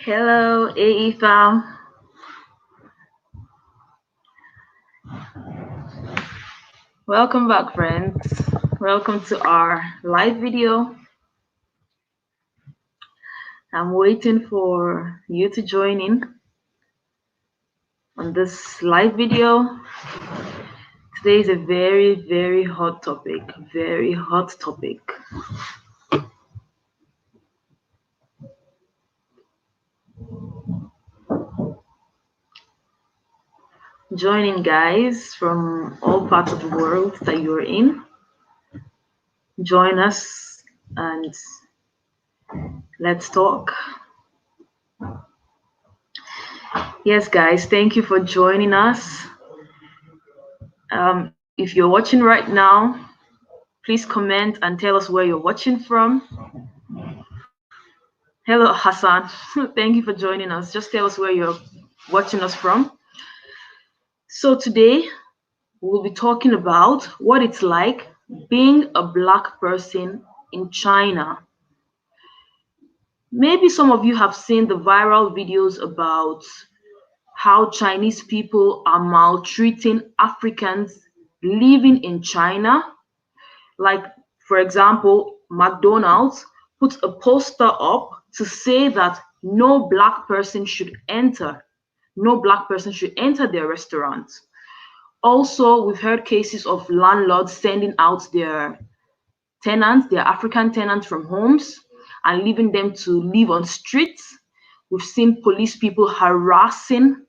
Hello, AE fam. Welcome back, friends. Welcome to our live video. I'm waiting for you to join in on this live video. Today is a very, very hot topic. Very hot topic. Join in, guys, from all parts of the world that you're in. Join us and let's talk. Yes, guys, thank you for joining us. If you're watching right now, please comment and tell us where you're watching from. Hello, Hassan. Thank you for joining us. Just tell us where you're watching us from. So today, we'll be talking about what it's like being a Black person in China. Maybe some of you have seen the viral videos about how Chinese people are maltreating Africans living in China. Like, for example, McDonald's puts a poster up to say that no Black person should enter. No Black person should enter their restaurant. Also, we've heard cases of landlords sending out their tenants, their African tenants from homes and leaving them to live on streets. We've seen police people harassing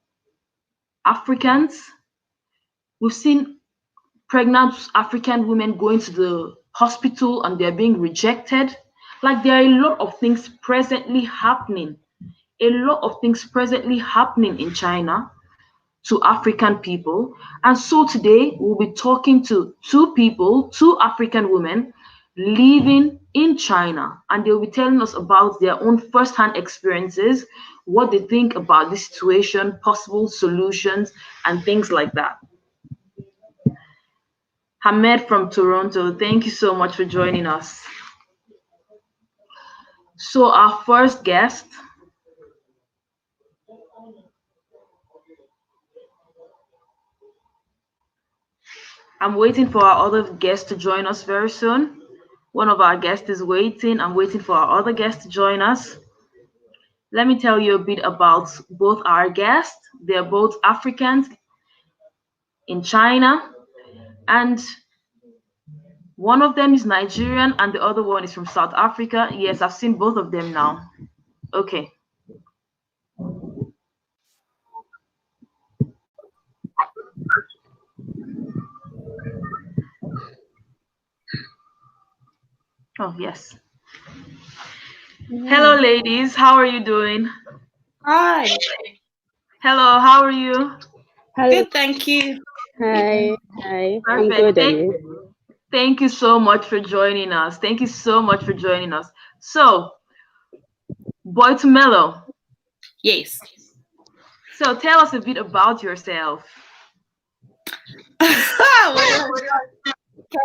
Africans. We've seen pregnant African women going to the hospital and they're being rejected. Like, there are a lot of things presently happening. A lot of things presently happening in China to African people. And so today we'll be talking to two African women living in China, and they'll be telling us about their own first-hand experiences, what they think about the situation, possible solutions, and things like that. Hamed from Toronto, thank you so much for joining us. So our first guest, I'm waiting for our other guest to join us very soon. One of our guests is waiting. I'm waiting for our other guest to join us. Let me tell you a bit about both our guests. They're both Africans in China, and one of them is Nigerian and the other one is from South Africa. Yes, I've seen both of them now. Okay. Oh, yes. Hello, ladies. How are you doing? Hi. Hello, how are you? Hello. Good, thank you. Hi. I'm Perfect. good. And you? Thank you so much for joining us. Thank you so much for joining us. So, Boy to Mellow. Yes. So, tell us a bit about yourself.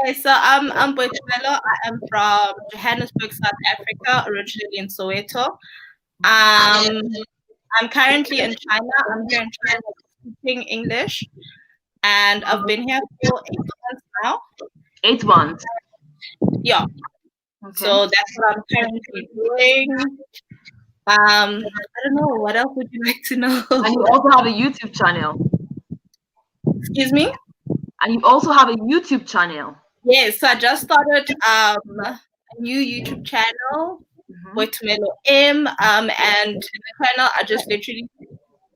Okay, so I'm Boitumelo. I am from Johannesburg, South Africa, originally in Soweto. I'm currently in China. I'm here in China speaking English, and I've been here for 8 months now. 8 months. Yeah. Okay. So that's what I'm currently doing. I don't know. What else would you like to know? And you also have a YouTube channel. Excuse me? And you also have a YouTube channel. Yes, so I just started a new YouTube channel, Boitumelo M, and in the channel I just literally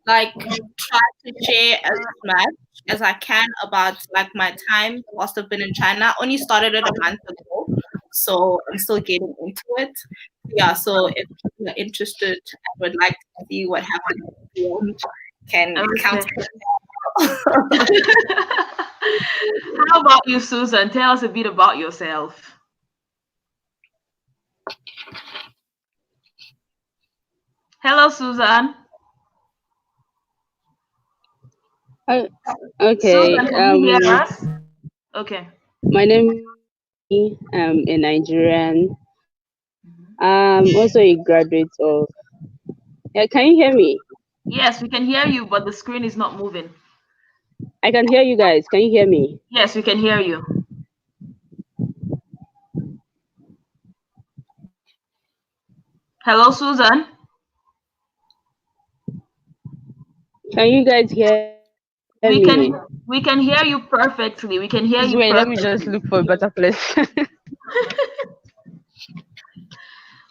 try to share as much as I can about my time whilst I've been in China. I only started it a month ago, so I'm still getting into it. Yeah, so if you're interested and would like to see what happened beyond, can count. How about you, Susan? Tell us a bit about yourself. Hello, Susan. Okay. Susan, can you hear us? Okay. My name is a Nigerian. I'm also a graduate of Yeah, can you hear me? Yes, we can hear you, but the screen is not moving. I can hear you guys. Can you hear me? Yes, we can hear you. Hello, Susan. Can you guys hear me? We can hear you perfectly. We can Please hear wait. you Let me just look perfectly. for a better place.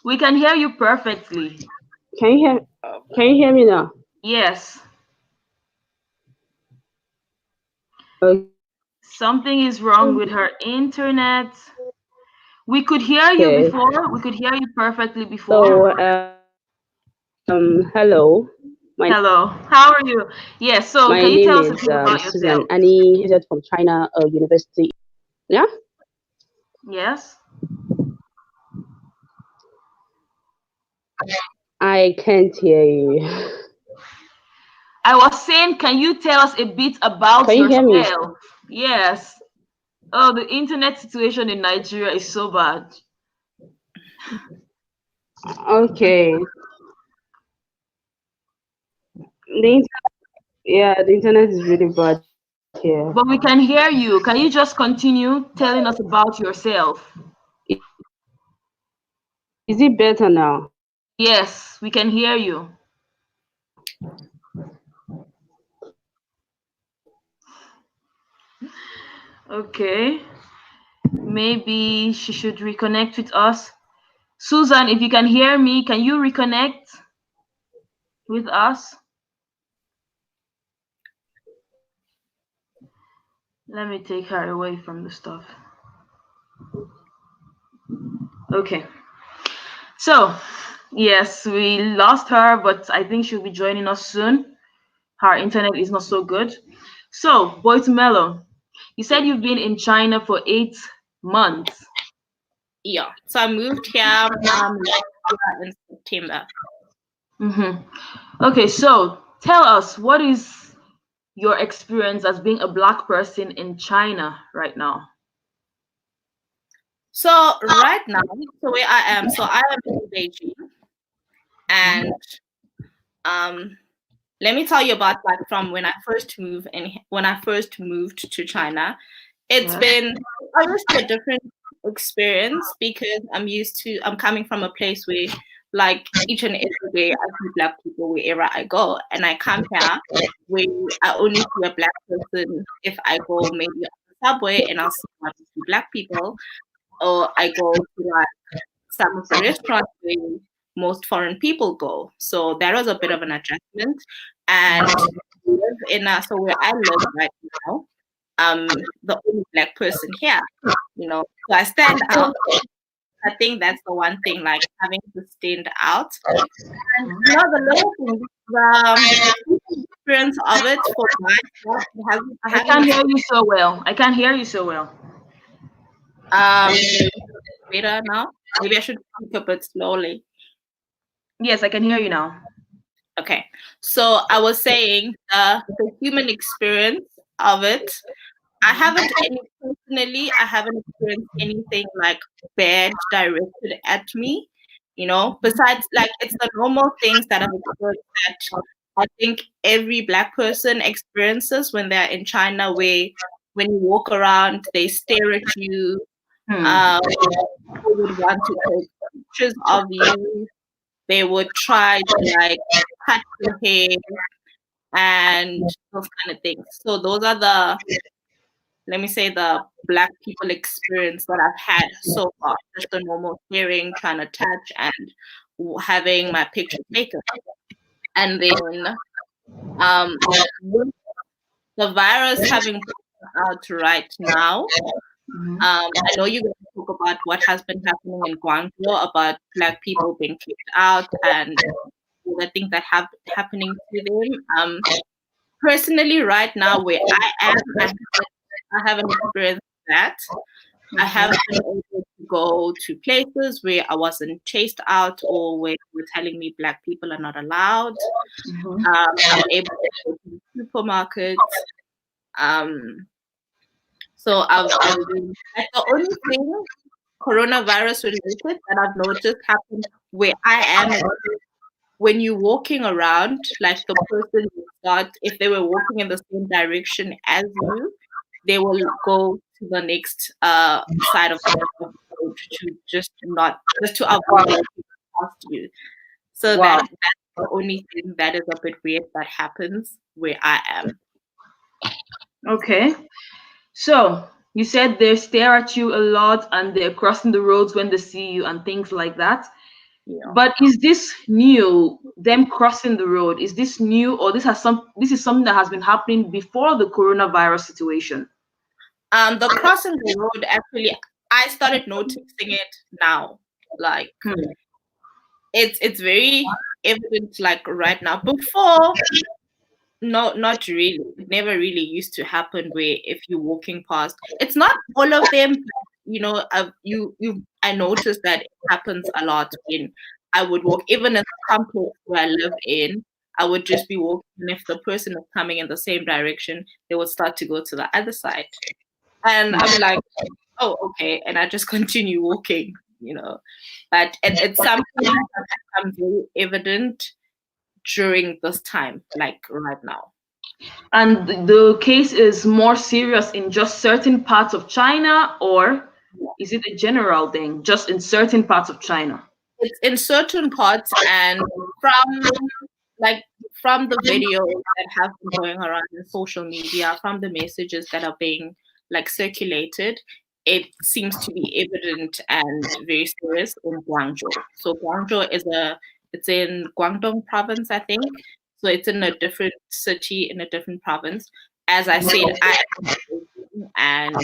We can hear you perfectly. Can you hear? Can you hear me now? Yes. Okay. Something is wrong with her internet. We could hear you Okay. before. We could hear you perfectly before. So, hello. Hello. How are you? Yes. So, My can you name tell us a is bit about Susan yourself? Annie. Is from China University. Yeah. Yes. I can't hear you. I was saying, can you tell us a bit about Can you hear me? yourself? Yes. Oh, the internet situation in Nigeria is so bad. Okay. The internet, yeah, the internet is really bad here. But we can hear you. Can you just continue telling us about yourself? Is it better now? Yes, we can hear you. Okay. Maybe she should reconnect with us. Susan, if you can hear me, can you reconnect with us? Let me take her away from the stuff. Okay. So, yes, we lost her, but I think she'll be joining us soon. Her internet is not so good. So, Boy to Mellow, you said you've been in China for 8 months. Yeah. So I moved here in September. Okay, so tell us, what is your experience as being a black person in China right now? So right now, so where I am, so I am in Beijing, and um, let me tell you about like from when I first moved and when I first moved to China. It's Yes. been obviously a different experience because I'm coming from a place where like each and every day I see black people wherever I go, and I come here where I only see a black person if I go maybe on the subway and I'll see one or two black people, or I go to like some of the restaurants where most foreign people go. So that was a bit of an adjustment. And we live in so where I live right now, the only black person here, So I stand out. I think that's the one thing, like having to stand out. And the little thing, the experience of it for myself, I I haven't can't hear you experienced. so well. I can't hear you so well. Better now. Maybe I should speak a bit slowly. Yes, I can hear you now. Okay, so I was saying the human experience of it. I haven't experienced anything like bad directed at me. Besides, like it's the normal things that I've experienced that I think every black person experiences when they're in China, where when you walk around, they stare at you. Hmm. Um, they would want to take pictures of you. They would try to like cut your hair and those kind of things. So those are let me say, the black people experience that I've had so far. Just the normal staring, trying to touch, and having my picture taken. And then with the virus having out right now, I know you're going to talk about what has been happening in Guangzhou about black people being kicked out and all the things that have happening to them. Personally, right now where I am, I haven't experienced that. I have been able to go to places where I wasn't chased out or where they were telling me black people are not allowed. I'm able to go to supermarkets. Um, so I've been, like, the only thing coronavirus related that I've noticed happen where I am when you're walking around, like the person will start, if they were walking in the same direction as you, they will go to the next side of the road to just to avoid walking past you. So Wow. that's the only thing that is a bit weird that happens where I am. Okay. So you said they stare at you a lot and they're crossing the roads when they see you and things like that. Yeah. But is this new? Them crossing the road, is this new, or this is something that has been happening before the coronavirus situation? The crossing the road, actually, I started noticing it now. Like Hmm. it's very evident like right now. Before, no, not really. It never really used to happen where if you're walking past, it's not all of them. I noticed that it happens a lot when I would walk, even in the complex where I live in. I would just be walking, and if the person is coming in the same direction, they would start to go to the other side, and I'll be like, "Oh, okay," and I just continue walking. But it's something that has become very evident during this time, like right now. And the case is more serious in just certain parts of China, or is it a general thing, just in certain parts of China? It's in certain parts, and from like from the videos that have been going around in social media, from the messages that are being like circulated, it seems to be evident and very serious in Guangzhou. So Guangzhou it's in Guangdong province, I think. So it's in a different city in a different province. As I said, I and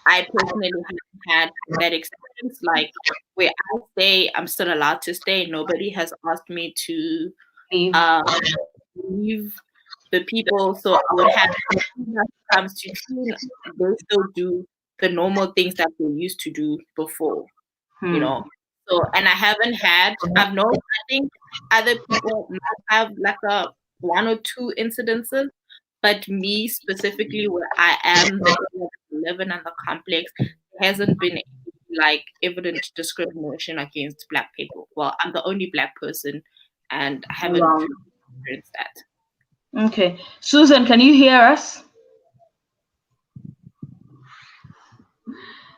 I personally haven't had that experience. Like where I stay, I'm still allowed to stay. Nobody has asked me to Leave. uh, leave the people. So I would have when it comes to clean, they still do the normal things that they used to do before, you Hmm. know. So and I've known I think other people might have like a one or two incidences, but me specifically where I am, the area that I live in and the complex, there hasn't been like evident discrimination against black people. Well, I'm the only black person and I haven't Wow. experienced that. Okay. Susan, can you hear us?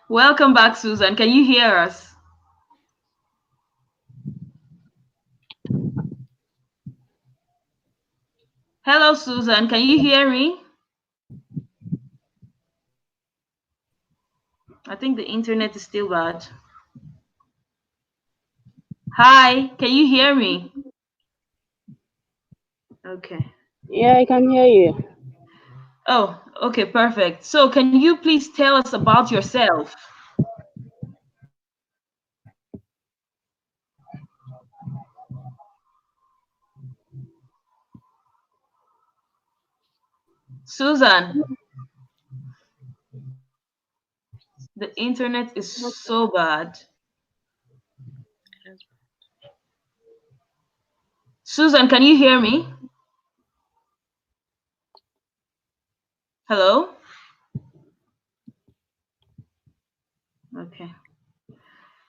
Welcome back, Susan. Can you hear us? Hello, Susan. Can you hear me? I think the internet is still bad. Hi, can you hear me? Okay. Yeah, I can hear you. Oh, okay, perfect. So, can you please tell us about yourself? Susan, the internet is so bad. Susan, can you hear me? Hello? Okay.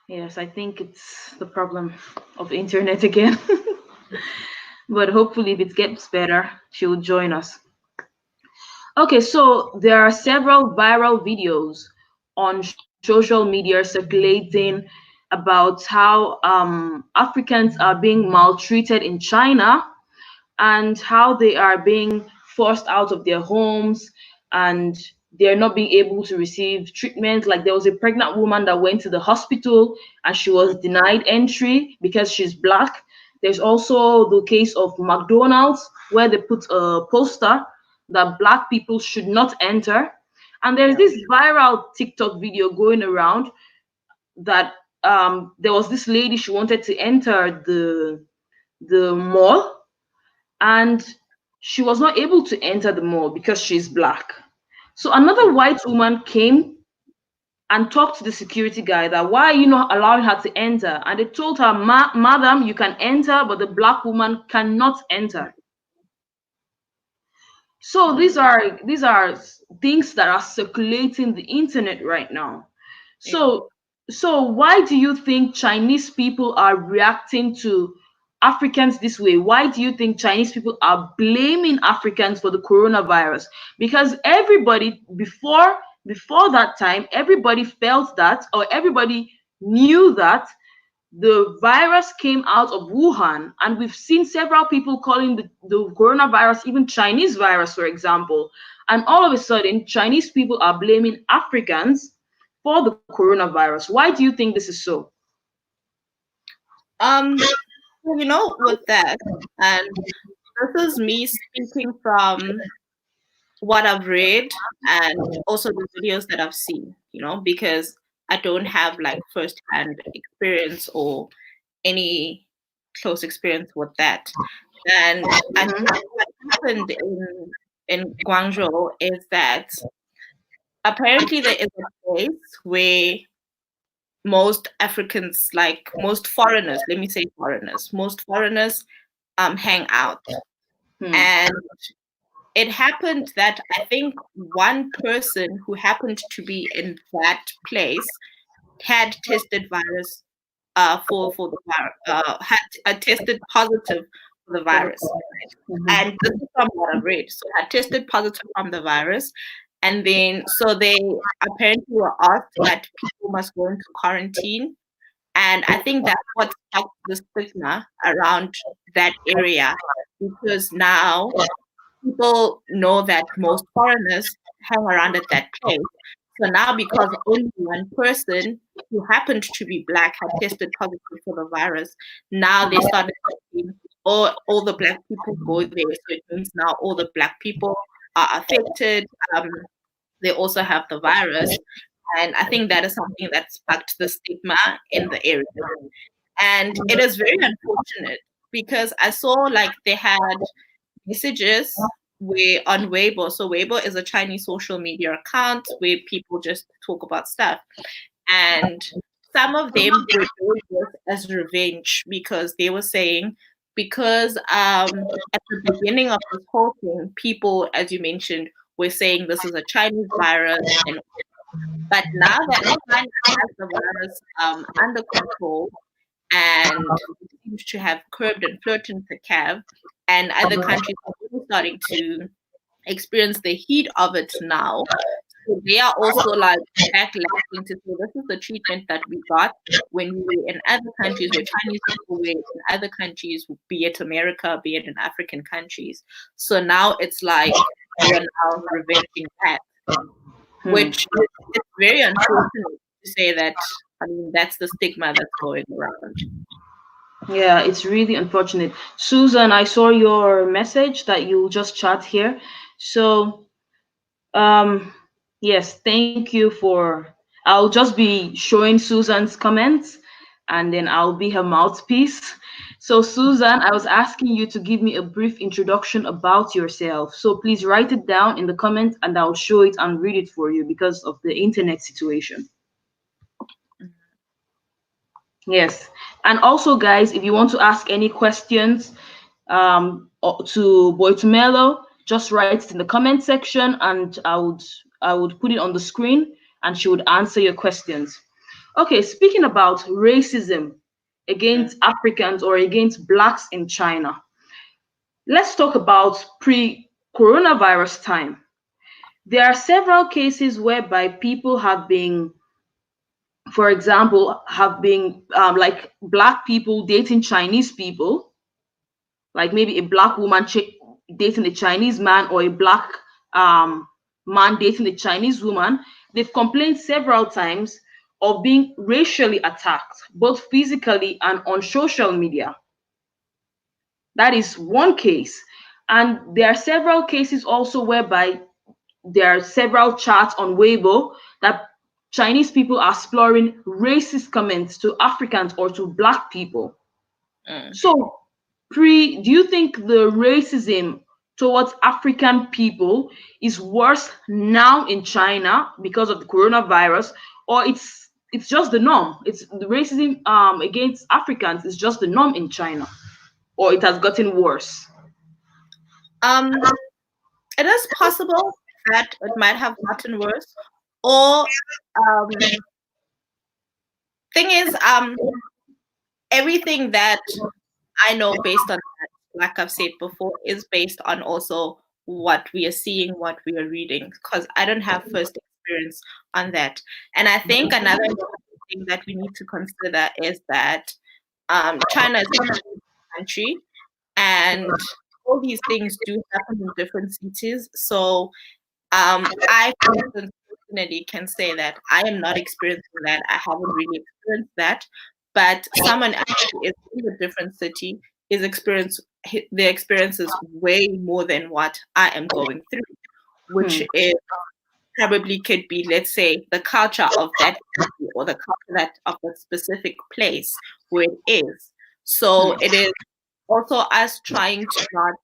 Yes, I think it's the problem of internet again. But hopefully, if it gets better, she'll join us. Okay, so there are several viral videos on social media circulating about how Africans are being maltreated in China and how they are being forced out of their homes and they're not being able to receive treatment. Like there was a pregnant woman that went to the hospital and she was denied entry because she's black. There's also the case of McDonald's where they put a poster that black people should not enter. And there's Yeah. this viral TikTok video going around that there was this lady, she wanted to enter the mall and she was not able to enter the mall because she's black. So another white woman came and talked to the security guy that why are you not allowing her to enter? And they told her, Madam, you can enter, but the black woman cannot enter. So these Mm, are these are things that are circulating the internet right now. yeah. So so why do you think Chinese people are reacting to Africans this way? Why do you think Chinese people are blaming Africans for the coronavirus? Because everybody before that time, everybody felt that, or everybody knew that the virus came out of Wuhan, and we've seen several people calling the coronavirus even Chinese virus, for example. And all of a sudden, Chinese people are blaming Africans for the coronavirus. Why do you think this is so? With that, and this is me speaking from what I've read and also the videos that I've seen, because I don't have like first-hand experience or any close experience with that. And I think what happened in Guangzhou is that apparently there is a place where most Africans, like most foreigners, let me say foreigners, most foreigners hang out. And it happened that I think one person who happened to be in that place had tested virus for the virus, had tested positive for the virus. And this is from what I've read. So had tested positive from the virus. And then, so they apparently were asked that people must go into quarantine. And I think that's what stuck the stigma around that area, because now people know that most foreigners hang around at that place. So now, because only one person who happened to be Black had tested positive for the virus, now they started saying, all the Black people go there. So it means now all the Black people are affected. They also have the virus. And I think that is something that sparked the stigma in the area. And it is very unfortunate because I saw like they had messages where on Weibo. So Weibo is a Chinese social media account where people just talk about stuff. And some of them were doing this as revenge because they were saying, because at the beginning of this whole thing, people, as you mentioned, were saying this is a Chinese virus. But now that China has the virus under control and seems to have curbed and flattened the curve, and other countries are really starting to experience the heat of it now. So they are also like backlashing to say this is the treatment that we got when we were in other countries where Chinese people were in other countries, be it America, be it in African countries. So now it's like we're now revenging that, which is very unfortunate to say that. I mean, that's the stigma that's going around. Yeah, it's really unfortunate. Susan, I saw your message that you just chat here. So, yes, thank you for. I'll just be showing Susan's comments and then I'll be her mouthpiece. So, Susan, I was asking you to give me a brief introduction about yourself. So, please write it down in the comments and I'll show it and read it for you because of the internet situation. Yes. And also, guys, if you want to ask any questions to Boitumelo, just write it in the comment section and I would put it on the screen and she would answer your questions. Okay, speaking about racism against Africans or against Blacks in China, let's talk about pre-coronavirus time. There are several cases whereby people have been, for example, have been like Black people dating Chinese people, like maybe a Black woman dating a Chinese man or a Black man dating a Chinese woman. They've complained several times of being racially attacked, both physically and on social media. That is one case. And there are several cases also whereby there are several chats on Weibo that Chinese people are exploring racist comments to Africans or to Black people. So, do you think the racism towards African people is worse now in China because of the coronavirus, or it's just the norm? It's the racism against Africans is just the norm in China, or it has gotten worse? It is possible that it might have gotten worse, or thing is, everything that I know based on that, like I've said before, is based on also what we are seeing, what we are reading, because I don't have first experience on that. And I think another important thing that we need to consider is that China is a country, and all these things do happen in different cities. So I, for instance, personally can say that I am not experiencing that. I haven't really experienced that. But someone else who is in a different city is their experiences way more than what I am going through, which is probably could be, let's say, the culture of that city or the culture of the specific place where it is. So it is also us trying to not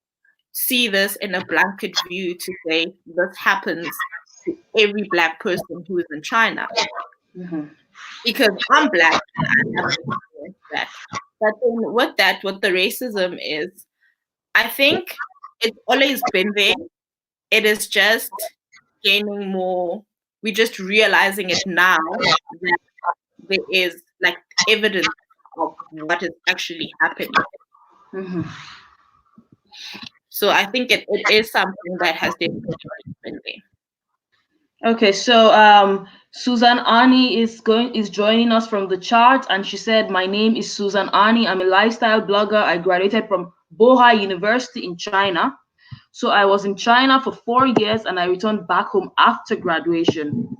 see this in a blanket view to say this happens to every Black person who is in China. Because I'm Black and I haven't experienced that. But then with that, what the racism is, I think it's always been there. It is just gaining more, we're just realizing it now that there is like evidence of what is actually happening. So I think it is something that has definitely been there. Okay, so Susan Ani is joining us from the chat, and she said, "My name is Susan Ani. I'm a lifestyle blogger. I graduated from Bohai University in China. So I was in China for 4 years, and I returned back home after graduation."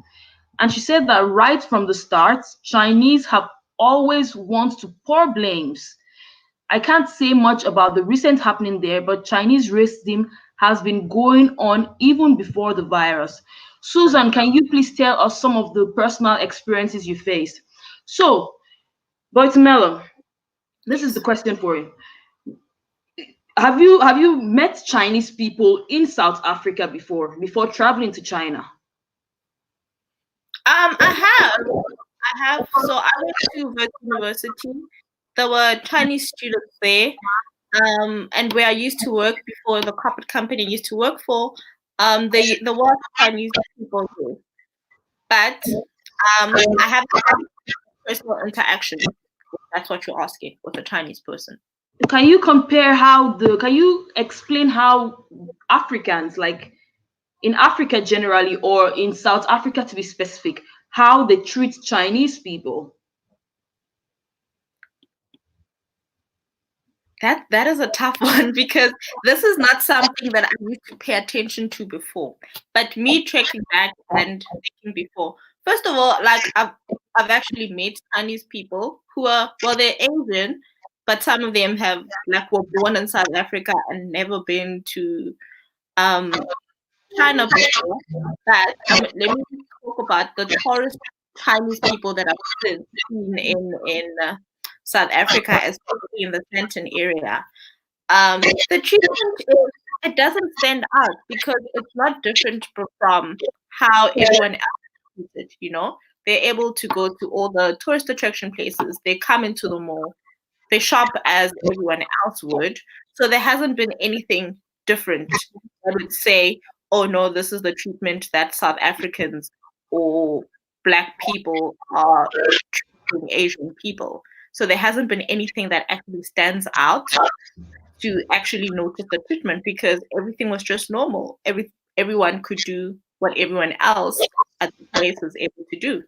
And she said that right from the start, Chinese have always want to pour blames. I can't say much about the recent happening there, but Chinese racism has been going on even before the virus. Susan, can you please tell us some of the personal experiences you faced? So, Boitumelo, this is the question for you. Have you met Chinese people in South Africa before traveling to China? I have. So I went to Wits University. There were Chinese students there, and where I used to work before, the corporate company I used to work for, there were Chinese people there, but I haven't had personal interaction. If that's what you're asking with a Chinese person. Can you explain how Africans, like in Africa generally or in South Africa to be specific, how they treat Chinese people? That is a tough one because this is not something that I used to pay attention to before. But me tracking back and thinking before, first of all, like I've actually met Chinese people who are, well, they're Asian, but some of them have like were born in South Africa and never been to um China before. But let me talk about the tourist Chinese people that I've seen in South Africa, especially in the Sandton area. The treatment is, it doesn't stand out because it's not different from how everyone else is treated. They're able to go to all the tourist attraction places. They come into the mall. They shop as everyone else would. So there hasn't been anything different. I would say, oh no, this is the treatment that South Africans or Black people are treating Asian people. So there hasn't been anything that actually stands out to actually notice the treatment because everything was just normal. Everyone could do what everyone else at the place was able to do.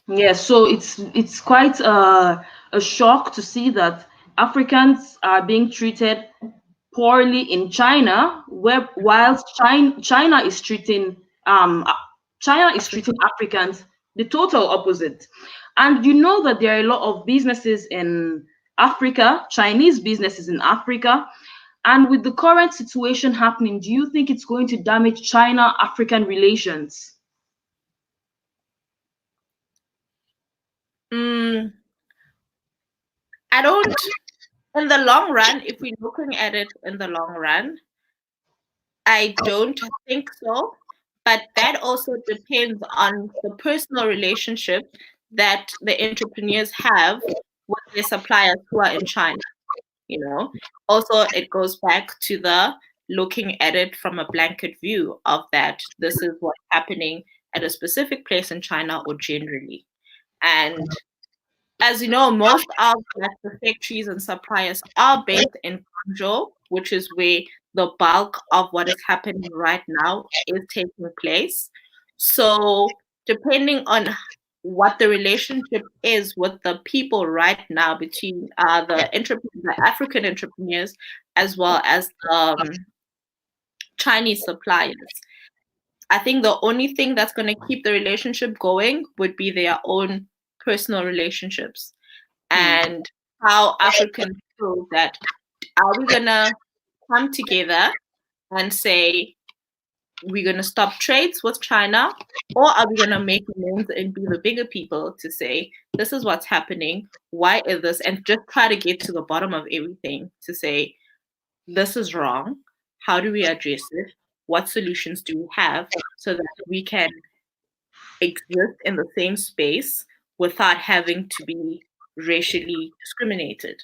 Yeah, so it's quite a shock to see that Africans are being treated poorly in China, where whilst China is treating Africans the total opposite. And you know that there are a lot of businesses in Africa, Chinese businesses in Africa. And with the current situation happening, do you think it's going to damage China-African relations? Mm, I don't, in the long run, if we're looking at it in the long run, I don't think so. But that also depends on the personal relationship that the entrepreneurs have with their suppliers who are in China. Also it goes back to the looking at it from a blanket view of that this is what's happening at a specific place in China or generally. And as you know, most of the factories and suppliers are based in Guangzhou, which is where the bulk of what is happening right now is taking place. So, depending on what the relationship is with the people right now between the African entrepreneurs as well as the Chinese suppliers, I think the only thing that's going to keep the relationship going would be their own personal relationships and how Africans feel that are we going to come together and say we're going to stop trades with China, or are we going to make amends and be the bigger people to say this is what's happening, why is this, and just try to get to the bottom of everything to say this is wrong, how do we address it, what solutions do we have so that we can exist in the same space without having to be racially discriminated.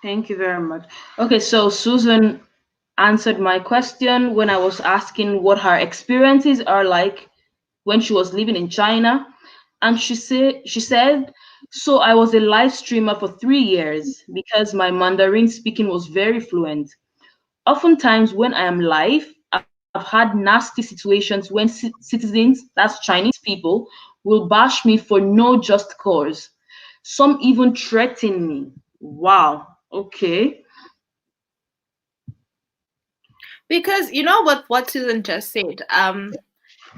Thank you very much. Okay, so Susan answered my question when I was asking what her experiences are like when she was living in China. And she said, so I was a live streamer for 3 years because my Mandarin speaking was very fluent. Oftentimes when I am live, I've had nasty situations when citizens, that's Chinese people, will bash me for no just cause. Some even threaten me. Wow. Okay. Because you know what Susan just said.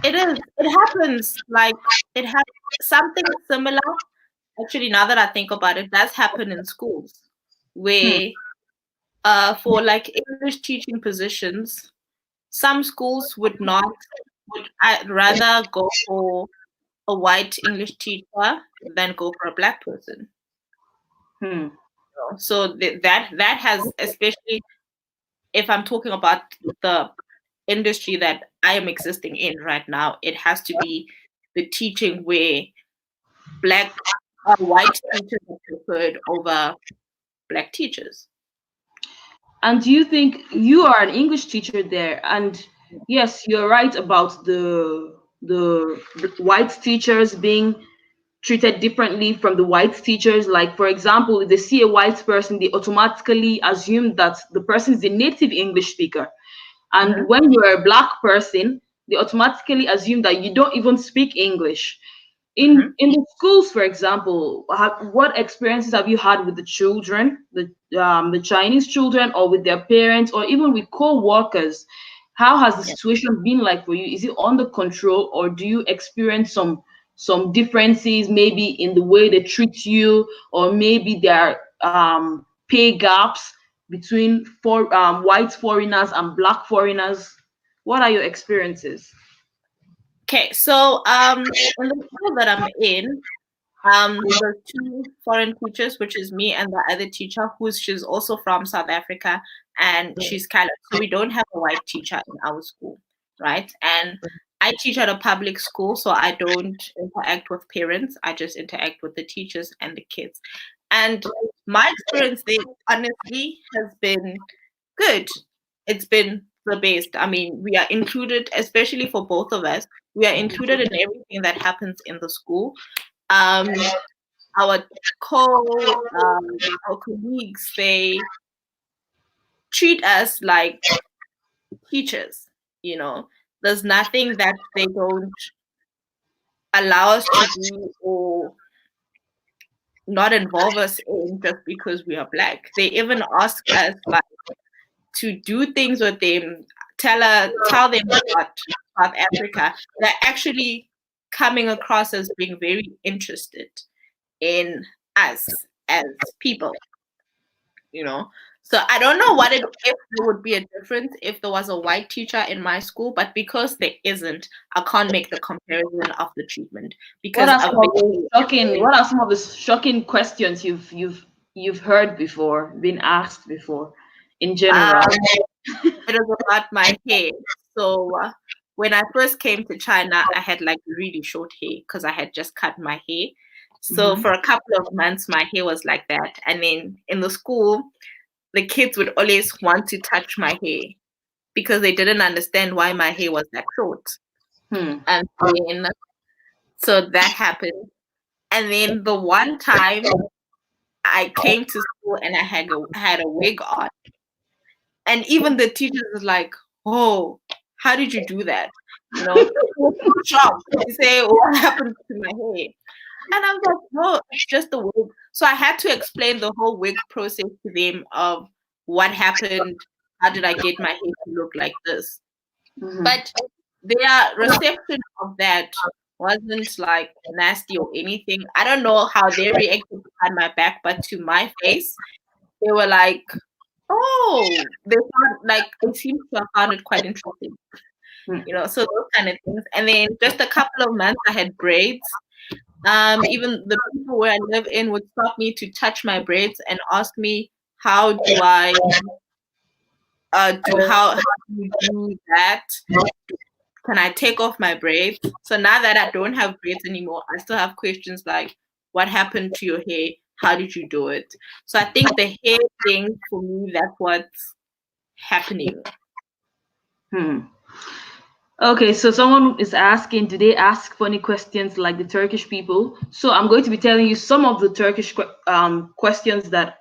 It happens like it has something similar. Actually, now that I think about it, does happen in schools Hmm. where for like English teaching positions, some schools would I'd rather go for a white English teacher than go for a black person. Hmm. So that has, especially if I'm talking about the industry that I am existing in right now, it has to be the teaching where black white teachers are preferred over black teachers. And do you think you are an English teacher there? And yes, you're right about the white teachers being treated differently from the white teachers. Like, for example, if they see a white person, they automatically assume that the person is a native English speaker. And Mhm. when you're a black person, they automatically assume that you don't even speak English. Mhm. In the schools, for example, what experiences have you had with the children, the Chinese children, or with their parents, or even with co-workers? How has the Yeah. situation been like for you? Is it under control, or do you experience some differences, maybe in the way they treat you, or maybe there are pay gaps between white foreigners and black foreigners? What are your experiences? Okay, so in the school that I'm in, the two foreign teachers, which is me and the other teacher, she's also from South Africa, and she's colored. So we don't have a white teacher in our school, right? And I teach at a public school, so I don't interact with parents. I just interact with the teachers and the kids. And my experience there, honestly, has been good. It's been the best. I mean, we are included, especially for both of us, we are included in everything that happens in the school. Um, our our colleagues, they treat us like teachers. You know, there's nothing that they don't allow us to do or not involve us in just because we are black. They even ask us like to do things with them, tell them about South Africa. They're actually coming across as being very interested in us as people, you know. So I don't know if there would be a difference if there was a white teacher in my school, but because there isn't, I can't make the comparison of the treatment What because are I've some of been the shocking? What are some of the shocking questions you've heard before, been asked before, in general? um, it was about my hair. So when I first came to China, I had like really short hair because I had just cut my hair. So Mhm. for a couple of months, my hair was like that. And then in the school, the kids would always want to touch my hair because they didn't understand why my hair was that short. Hmm. And then, so that happened. And then the one time I came to school and I had a wig on, and even the teachers was like, "Oh, how did you do that?" You know, they were so shocked. They say, "What happened to my hair?" And I was like, "No, it's just the wig." So I had to explain the whole wig process to them of what happened. How did I get my hair to look like this? Mhm. But their reception of that wasn't like nasty or anything. I don't know how they reacted behind my back, but to my face, they were like, "Oh," they found like they seemed to have found it quite interesting, Mm. you know. So those kind of things. And then just a couple of months, I had braids. Even the people where I live in would stop me to touch my braids and ask me, "How do I do how do you do that? Can I take off my braids?" So now that I don't have braids anymore, I still have questions like, "What happened to your hair? How did you do it?" So I think the hair thing for me, that's what's happening. Hmm. Okay, so someone is asking, do they ask funny questions like the Turkish people? So I'm going to be telling you some of the questions that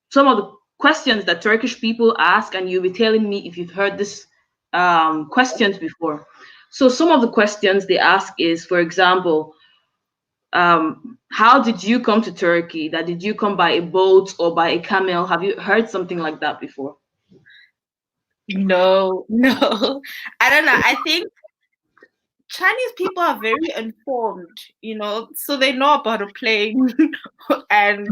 some of the questions that Turkish people ask, and you'll be telling me if you've heard this questions before. So some of the questions they ask is, for example, how did you come to Turkey? That did you come by a boat or by a camel? Have you heard something like that before? No, no. I don't know. I think Chinese people are very informed, you know, so they know about a plane and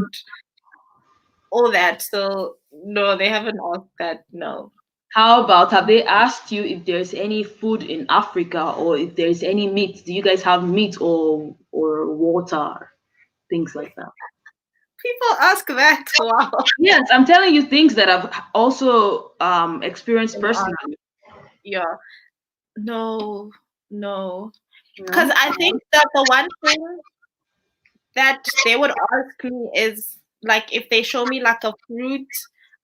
all that. So no, they haven't asked that. No. How about, have they asked you if there's any food in Africa or if there's any meat? Do you guys have meat or water, things like that? People ask that. Wow. Yes, I'm telling you things that I've also experienced personally. Yeah. No, no. Because No? I think that the one thing that they would ask me is like if they show me like a fruit.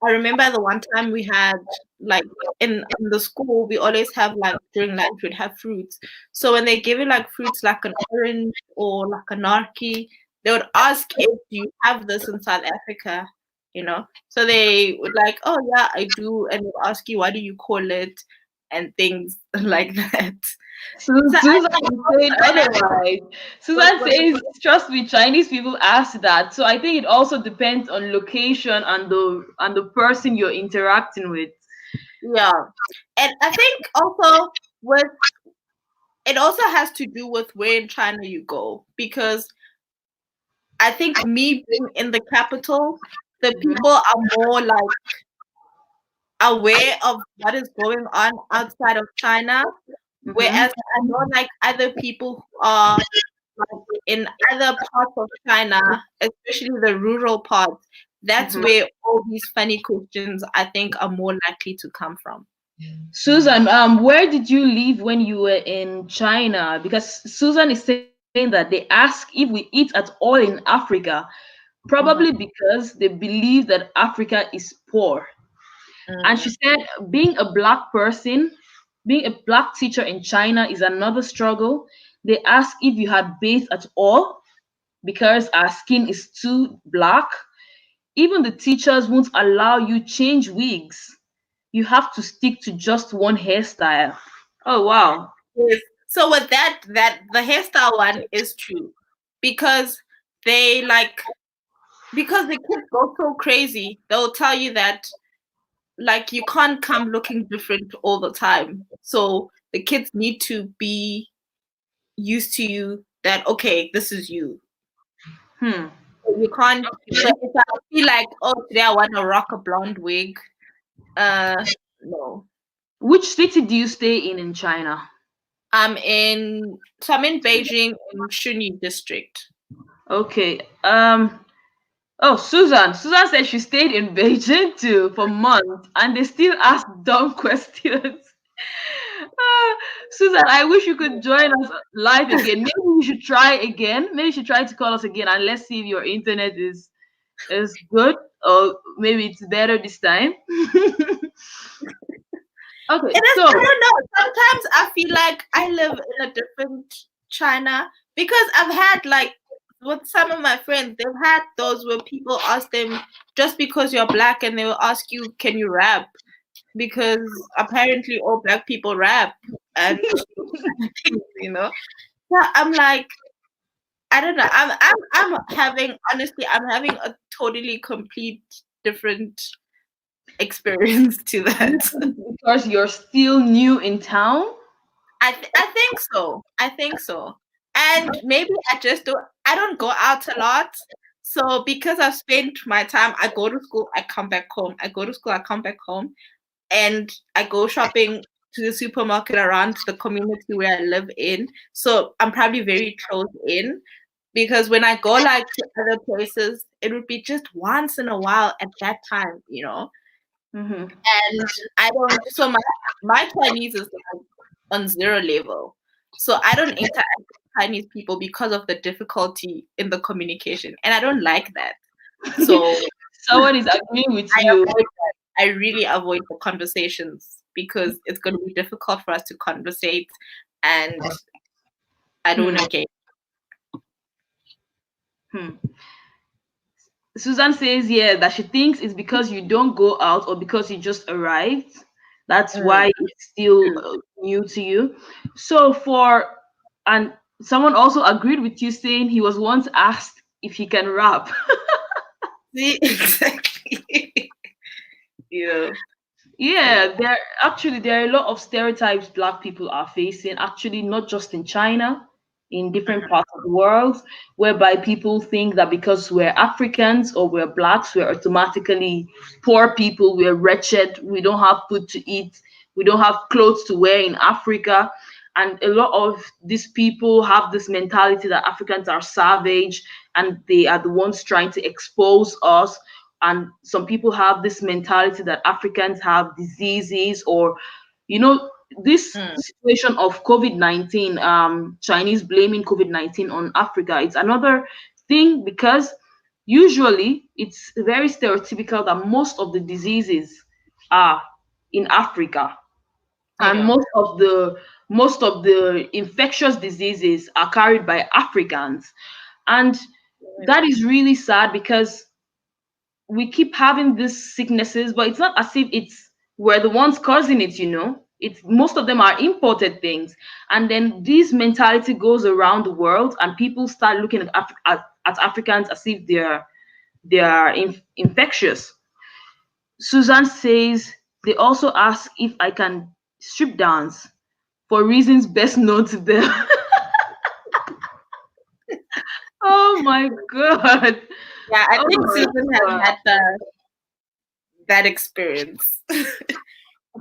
I remember the one time we had like in the school we always have like during lunch we'd have fruits. So when they give you like fruits like an orange or like a narky, they would ask if you have this in South Africa, you know. So they would like, "Oh yeah, I do," and they'll ask you what do you call it and things like that. So I Susan think is saying otherwise. Susan what says, trust me, Chinese people ask that. So I think it also depends on location and the person you're interacting with. yeah. And I think also with it also has to do with where in China you go because I think me being in the capital, the Mhm, people are more like aware of what is going on outside of China, mhm, whereas I know like other people who are like in other parts of China, especially the rural parts, that's mhm. where all these funny questions I think are more likely to come from. Susan, where did you live when you were in China? Because Susan is saying that they ask if we eat at all in Africa, probably Mhm. because they believe that Africa is poor. And she Mm. said being a black person, being a black teacher in China is another struggle. They ask if you had bathed at all because our skin is too black. Even the teachers won't allow you change wigs. You have to stick to just one hairstyle. Oh wow. Yes. So with that the hairstyle one is true because they like because the kids go so crazy, they'll tell you that like you can't come looking different all the time. So the kids need to be used to you that okay, this is you. Hmm. You can't. So if I feel like oh today I want to rock a blonde wig, no. Which city do you stay in China? I'm in Beijing in Shunyi district. Okay. Oh, Susan. Susan said she stayed in Beijing too for months and they still ask dumb questions. Ah, Susan, I wish you could join us live again. Maybe you should try again. Maybe you should try to call us again and let's see if your internet is good or maybe it's better this time. Okay, It is, so I don't know. Sometimes I feel like I live in a different China because I've had like with some of my friends, they've had those where people ask them just because you're black, and they will ask you, "Can you rap?" Because apparently all black people rap, and you know. So I'm like, I don't know. I'm having honestly, I'm having a totally complete different experience to that. Because you're still new in town? I think so. I think so. And maybe I don't go out a lot. So because I've spent my time, I go to school, I come back home. I go to school, I come back home, and I go shopping to the supermarket around the community where I live in. So I'm probably very close in, because when I go like to other places, it would be just once in a while at that time, you know. Mm-hmm. And I don't. So my Chinese is like on zero level. So I don't interact with Chinese people because of the difficulty in the communication, and I don't like that. So Someone is agreeing with I you. avoid that. I really avoid the conversations because it's going to be difficult for us to conversate, and I don't Hmm. engage. Hmm. Susan says, yeah, that she thinks it's because you don't go out or because you just arrived. That's Mm. why it's still new to you. So and someone also agreed with you saying he was once asked if he can rap. See, exactly. Yeah. Yeah, there are a lot of stereotypes black people are facing, actually not just in China, in different parts of the world, whereby people think that because we're Africans or we're blacks, we're automatically poor people, we're wretched, we don't have food to eat, we don't have clothes to wear in Africa. And a lot of these people have this mentality that Africans are savage and they are the ones trying to expose us. And some people have this mentality that Africans have diseases, or you know, this Mm. situation of COVID-19, Chinese blaming COVID-19 on Africa. It's another thing because usually it's very stereotypical that most of the diseases are in Africa, and Yeah. most of the infectious diseases are carried by Africans. And that is really sad because we keep having these sicknesses, but it's not as if it's we're the ones causing it, you know. It's most of them are imported things. And then this mentality goes around the world and people start looking at at Africans as if they are infectious. Susan says they also ask if I can strip dance for reasons best known to them. Oh my god. Yeah, I Oh think my Susan has god. had that experience.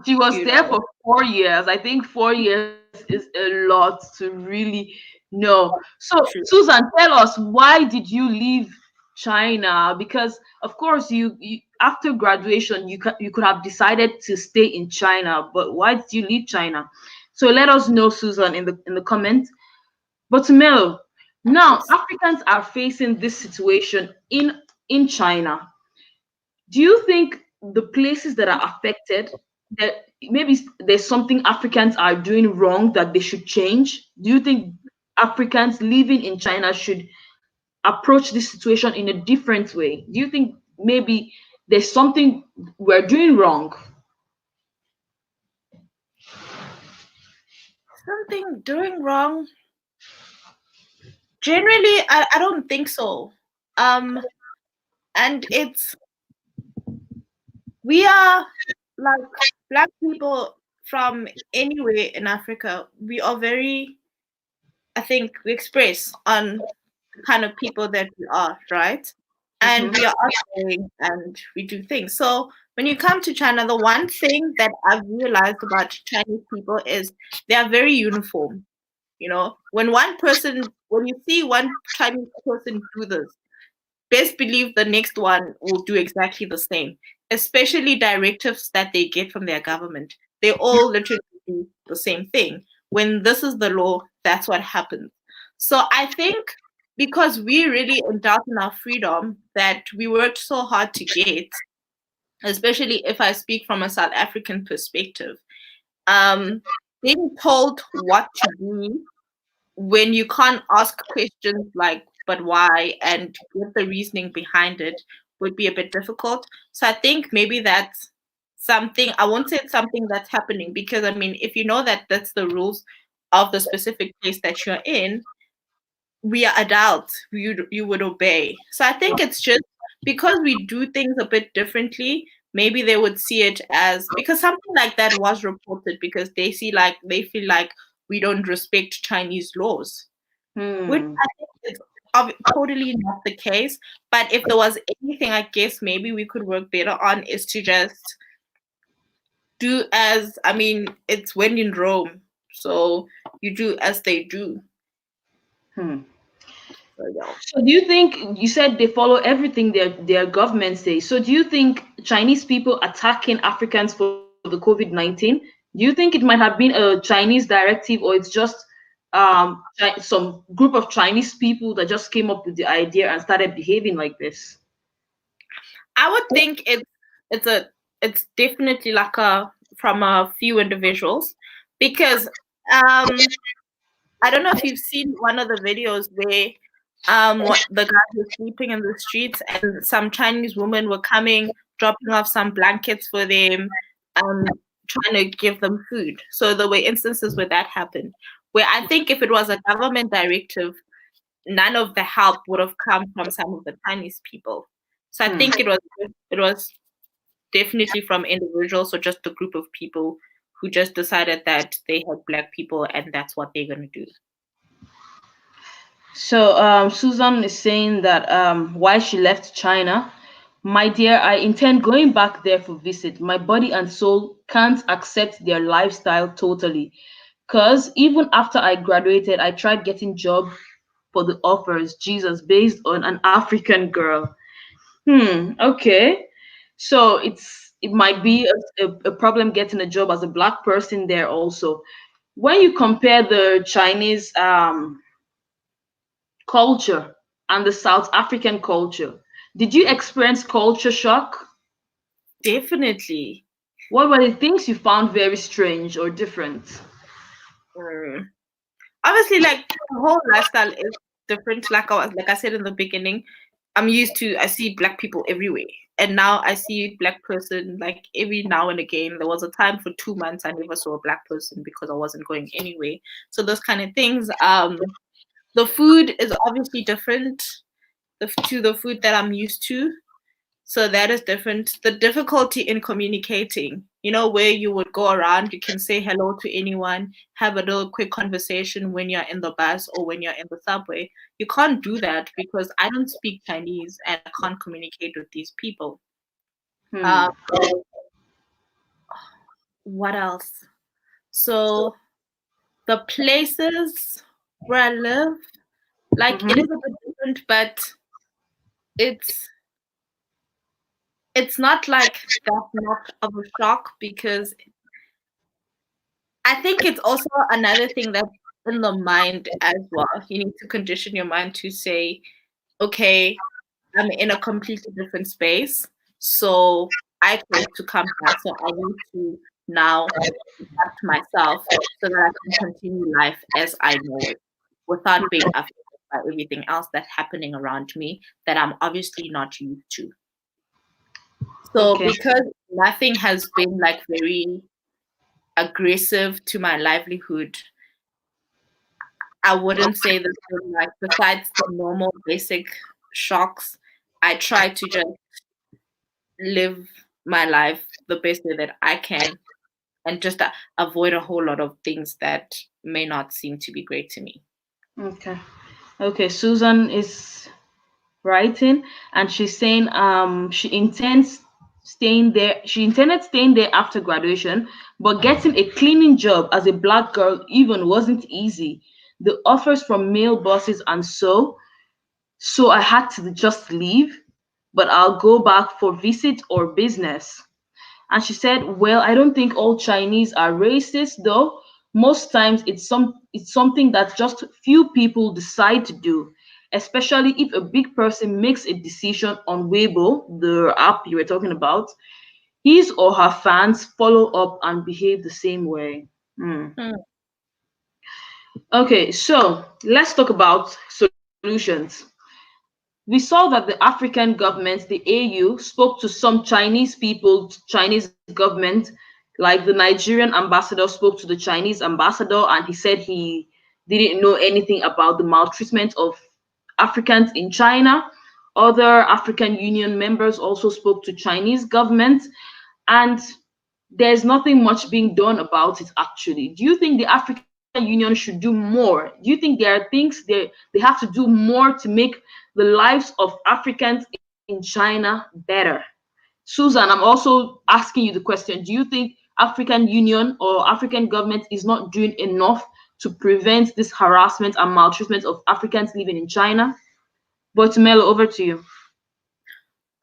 She was You there know. for 4 years. I think 4 years is a lot to really know. So, True. Susan, tell us, why did you leave China? Because of course, you after graduation, you could have decided to stay in China, but why did you leave China? So let us know, Susan, in the comments. But Mel, now Yes. Africans are facing this situation in China. Do you think the places that are affected, that maybe there's something Africans are doing wrong that they should change? Do you think Africans living in China should approach this situation in a different way? Do you think maybe there's something we're doing wrong? Something doing wrong? Generally, I don't think so. Um, and it's we are like black people from anywhere in Africa. We are very, I think, we express on the kind of people that we are, right? And Mhm. we are outgoing and we do things. So when you come to China, the one thing that I've realized about Chinese people is they are very uniform. You know, when you see one Chinese person do this, best believe the next one will do exactly the same, especially directives that they get from their government. They all literally do the same thing. When this is the law, that's what happens. So I think because we really indulge in our freedom that we worked so hard to get, especially if I speak from a South African perspective, being told what to do when you can't ask questions like but why, and with the reasoning behind it would be a bit difficult. So I think maybe that's something, I won't say it's something that's happening, because I mean, if you know that that's the rules of the specific place that you're in, we are adults, you would obey. So I think it's just because we do things a bit differently, maybe they would see it as, because something like that was reported, because they feel like we don't respect Chinese laws, which Hmm. I think is totally not the case. But if there was anything, I guess maybe we could work better on, is to just do as, I mean, it's when in Rome, so you do as they do. Hmm. So yeah. So do you think you said they follow everything their government says? So do you think Chinese people attacking Africans for the COVID-19? Do you think it might have been a Chinese directive, or it's just some group of Chinese people that just came up with the idea and started behaving like this? I would think it's a it's definitely like a from a few individuals, because I don't know if you've seen one of the videos where what the guys were sleeping in the streets and some Chinese women were coming, dropping off some blankets for them, trying to give them food. So there were instances where that happened. Where I think if it was a government directive, none of the help would have come from some of the Chinese people. So I Hmm. think it was definitely from individuals or just a group of people who just decided that they had black people and that's what they're going to do. So Susan is saying that why she left China. My dear, I intend going back there for visit. My body and soul can't accept their lifestyle totally. Cause even after I graduated, I tried getting job for the offers, Jesus, based on an African girl. Okay. So it might be a problem getting a job as a black person there also. When you compare the Chinese culture and the South African culture, did you experience culture shock? Definitely. What were the things you found very strange or different? Mm. Obviously, like the whole lifestyle is different. Like I said in the beginning, I see black people everywhere. And now I see black person like every now and again. There was a time for 2 months I never saw a black person because I wasn't going anywhere. So those kind of things. The food is obviously different to the food that I'm used to. So that is different. The difficulty in communicating, where you would go around, you can say hello to anyone, have a little quick conversation when you're in the bus or when you're in the subway. You can't do that because I don't speak Chinese and I can't communicate with these people. Hmm. Um, what else? So the places where I live, like it Mm-hmm. is a bit different, but it's it's not like that much of a shock because I think it's also another thing that's in the mind as well. You need to condition your mind to say, okay, I'm in a completely different space. So I chose to come back. So I need to now adapt myself so that I can continue life as I know it without being affected by everything else that's happening around me that I'm obviously not used to. So Okay. because nothing has been like very aggressive to my livelihood, I wouldn't say that like besides the normal basic shocks, I try to just live my life the best way that I can and just avoid a whole lot of things that may not seem to be great to me. Okay. Okay. Susan is writing and she's saying she intended staying there after graduation, but getting a cleaning job as a black girl even wasn't easy. The offers from male bosses and so I had to just leave, but I'll go back for visit or business. And she said, "Well, I don't think all Chinese are racist though. Most times it's something that just few people decide to do, especially if a big person makes a decision on Weibo, the app you were talking about. His or her fans follow up and behave the same way." Hmm. Hmm. Okay, so let's talk about solutions. we saw that the African governments, the AU, spoke to some Chinese people, Chinese government, like the Nigerian ambassador spoke to the Chinese ambassador, and he said he didn't know anything about the maltreatment of Africans in China. Other African Union members also spoke to Chinese government, and there's nothing much being done about it actually. Do you think the African Union should do more? Do you think there are things they have to do more to make the lives of Africans in China better? Susan, I'm also asking you the question. Do you think African Union or African government is not doing enough to prevent this harassment and maltreatment of Africans living in China? But Melo, over to you.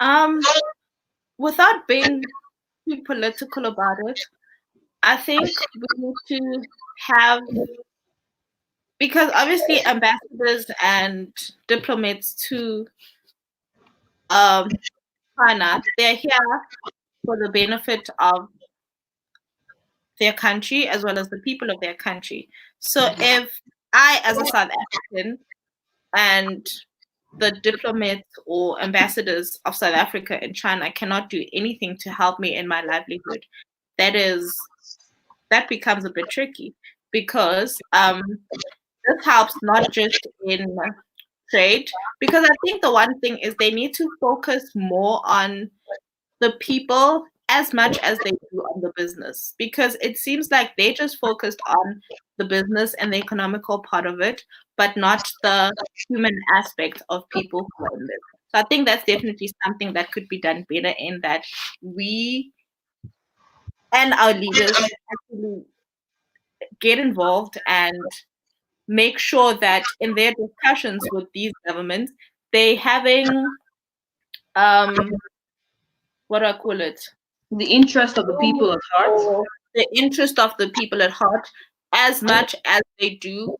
Um, Without being too political about it, I think we need to have, because obviously ambassadors and diplomats to China, they're here for the benefit of their country as well as the people of their country. So if I, as a South African, and the diplomats or ambassadors of South Africa and China cannot do anything to help me in my livelihood, that becomes a bit tricky, because this helps not just in trade, because I think the one thing is they need to focus more on the people as much as they do on the business, because it seems like they just focused on the business and the economical part of it, but not the human aspect of people who are in this. So I think that's definitely something that could be done better, in that we and our leaders actually get involved and make sure that in their discussions with these governments, they having what do I call it? The interest of the people at heart. The interest of the people at heart, as much as they do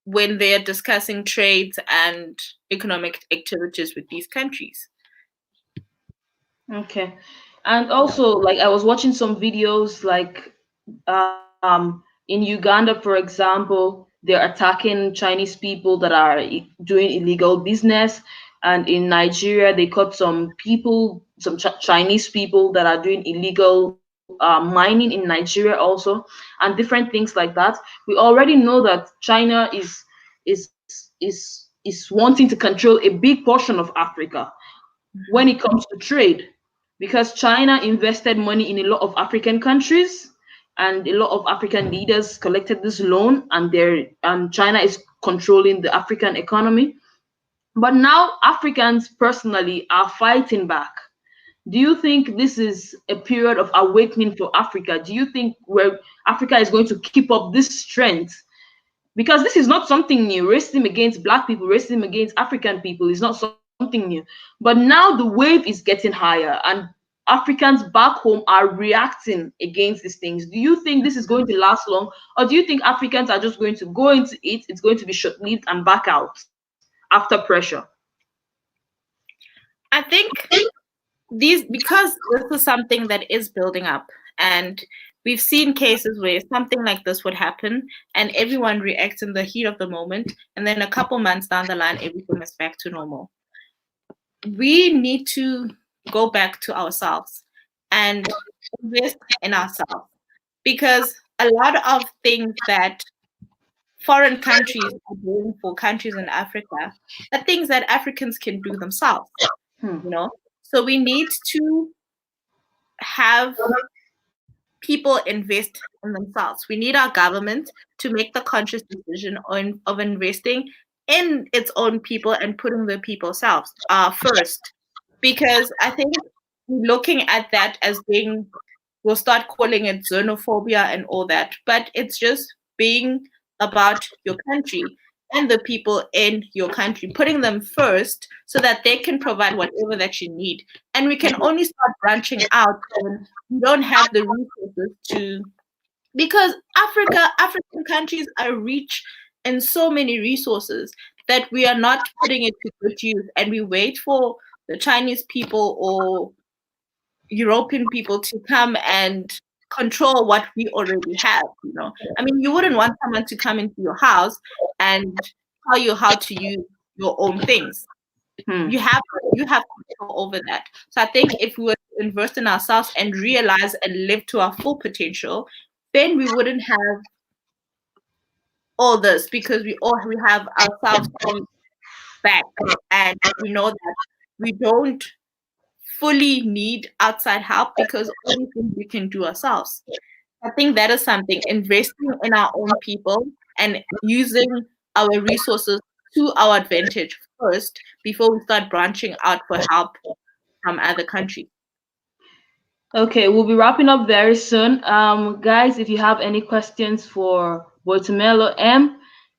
when they're discussing trades and economic activities with these countries. Okay. And also, like, I was watching some videos, like, in Uganda, for example, they're attacking Chinese people that are doing illegal business. And in Nigeria, they caught some people, some Chinese people that are doing illegal mining in Nigeria also, and different things like that. We already know that China is wanting to control a big portion of Africa when it comes to trade, because China invested money in a lot of African countries, and a lot of African leaders collected this loan, and China is controlling the African economy. But now Africans personally are fighting back. Do you think this is a period of awakening for Africa? Do you think where Africa is going to keep up this strength? Because this is not something new. Racism against Black people, racism against African people is not something new. But now the wave is getting higher, and Africans back home are reacting against these things. Do you think this is going to last long, or do you think Africans are just going to go into it? It's going to be short-lived and back out after pressure. I think because this is something that is building up, and we've seen cases where something like this would happen and everyone reacts in the heat of the moment, and then a couple months down the line everything is back to normal. We need to go back to ourselves and invest in ourselves, because a lot of things that foreign countries are doing for countries in Africa are things that Africans can do themselves, you know. So we need to have people invest in themselves. We need our government to make the conscious decision of investing in its own people and putting the people selves first. Because I think looking at that as being, we'll start calling it xenophobia and all that, but it's just being about your country and the people in your country, putting them first so that they can provide whatever that you need. And we can only start branching out when we don't have the resources to, because African countries are rich in so many resources that we are not putting it to good use, and we wait for the Chinese people or European people to come and control what we already have, you know. I mean, you wouldn't want someone to come into your house and tell you how to use your own things. you have control over that. So I think if we were to invest in ourselves and realize and live to our full potential, then we wouldn't have all this, because we have ourselves on back, and we know that we don't fully need outside help, because all these things we can do ourselves. I think that is something, investing in our own people and using our resources to our advantage first before we start branching out for help from other countries. Okay, we'll be wrapping up very soon. Guys, if you have any questions for Boitumelo M,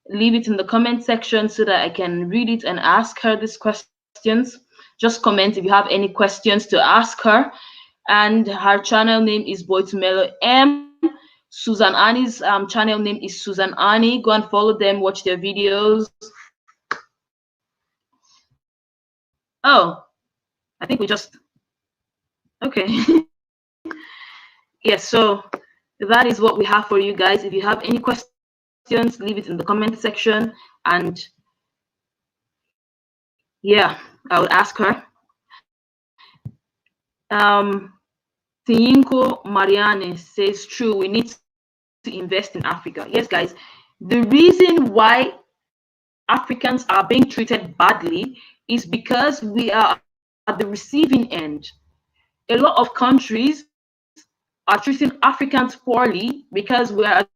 leave it in the comment section so that I can read it and ask her these questions. Just comment if you have any questions to ask her. And her channel name is Boitumelo M. Susan Annie's channel name is Susan Annie. Go and follow them, watch their videos. Oh, I think we just okay. Yes, so that is what we have for you guys. If you have any questions, leave it in the comment section, and yeah, I will ask her. Tiinko Mariane says, true, we need to invest in Africa. Yes, guys, the reason why Africans are being treated badly is because we are at the receiving end. A lot of countries are treating Africans poorly because we are at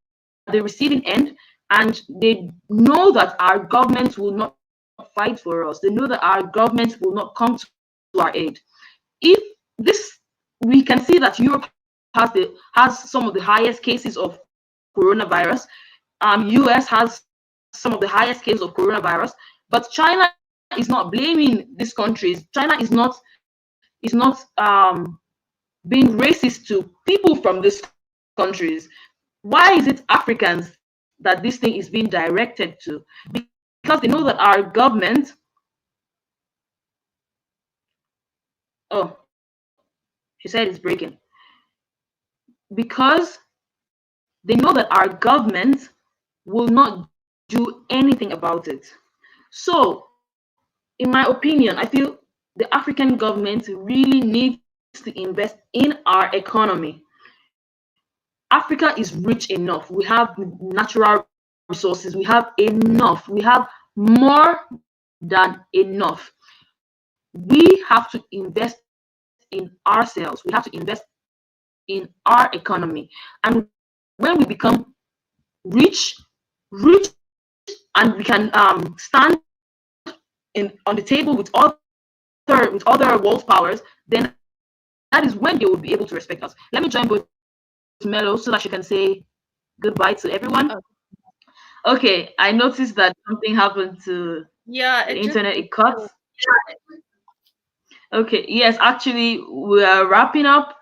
the receiving end, and they know that our government will not fight for us. They know that our government will not come to our aid. If this, we can see that Europe has some of the highest cases of coronavirus. US has some of the highest cases of coronavirus, but China is not blaming these countries. China is not being racist to people from these countries. Why is it Africans that this thing is being directed to? Because they know that our government, oh, she said it's breaking. Because they know that our government will not do anything about it. So, in my opinion, I feel the African government really needs to invest in our economy. Africa is rich enough. We have natural resources. We have enough. We have more than enough. We have to invest in ourselves. We have to invest in our economy. And when we become rich, rich, and we can stand on the table with other world powers, then that is when they will be able to respect us. Let me join Boitumelo so that she can say goodbye to everyone. Oh, Okay, I noticed that something happened to the yeah, internet. it It just cut. Okay, yes, actually, we are wrapping up.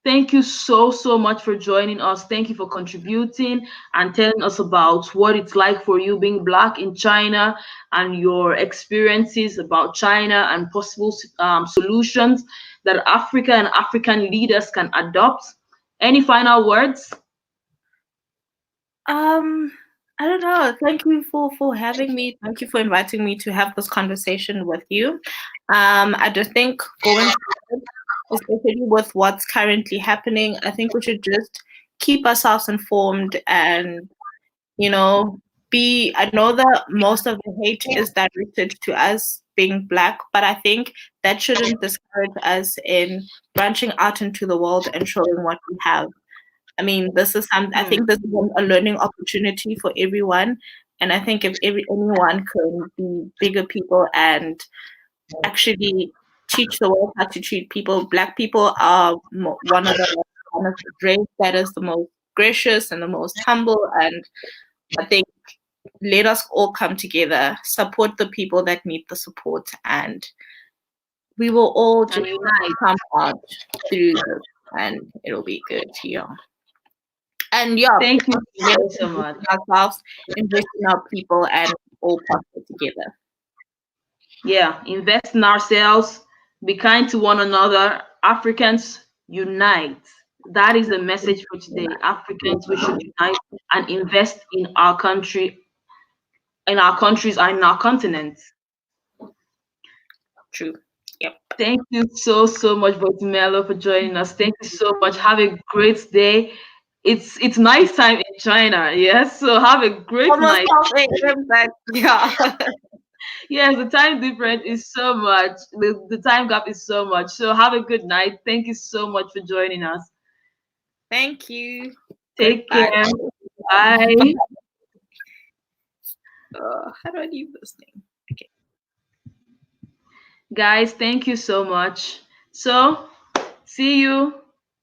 Thank you so much for joining us. Thank you for contributing and telling us about what it's like for you being Black in China and your experiences about China and possible solutions that Africa and African leaders can adopt. Any final words? Um, I don't know. Thank you for having me. Thank you for inviting me to have this conversation with you. I just think going forward, especially with what's currently happening, I think we should just keep ourselves informed and, you know, be. I know that most of the hate is directed to us being Black, but I think that shouldn't discourage us in branching out into the world and showing what we have. I mean, this is some. I think this is a learning opportunity for everyone, and I think if anyone can be bigger people and actually teach the world how to treat people, Black people are one of the race that is the most gracious and the most humble, and I think let us all come together, support the people that need the support, and we will all And just unite. come out through this, and it'll be good. Yeah. And yeah, Thank you let us so invest much. in ourselves, invest in our people, and all prosper together. Yeah, invest in ourselves, be kind to one another. Africans unite. That is the message for today. Africans, we should unite and invest in our country, in our countries, and in our continent. True. Yep. Thank you so much, Votimelo, for joining us. Thank you so much. Have a great day. It's night time in China, yes. So have a great Almost night. 12 a.m. But yeah. Yes, the time difference is so much. The time gap is so much. So have a good night. Thank you so much for joining us. Thank you. Take Goodbye. care. Bye. How do I leave this thing? Okay. Guys, thank you so much. So see you.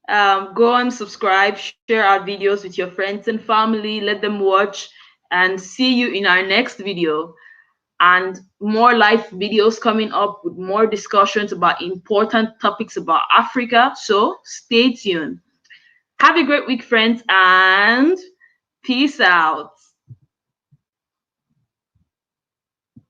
Go and subscribe, share our videos with your friends and family, let them watch, and see you in our next video. And more live videos coming up with more discussions about important topics about Africa. So stay tuned. Have a great week, friends, and peace out.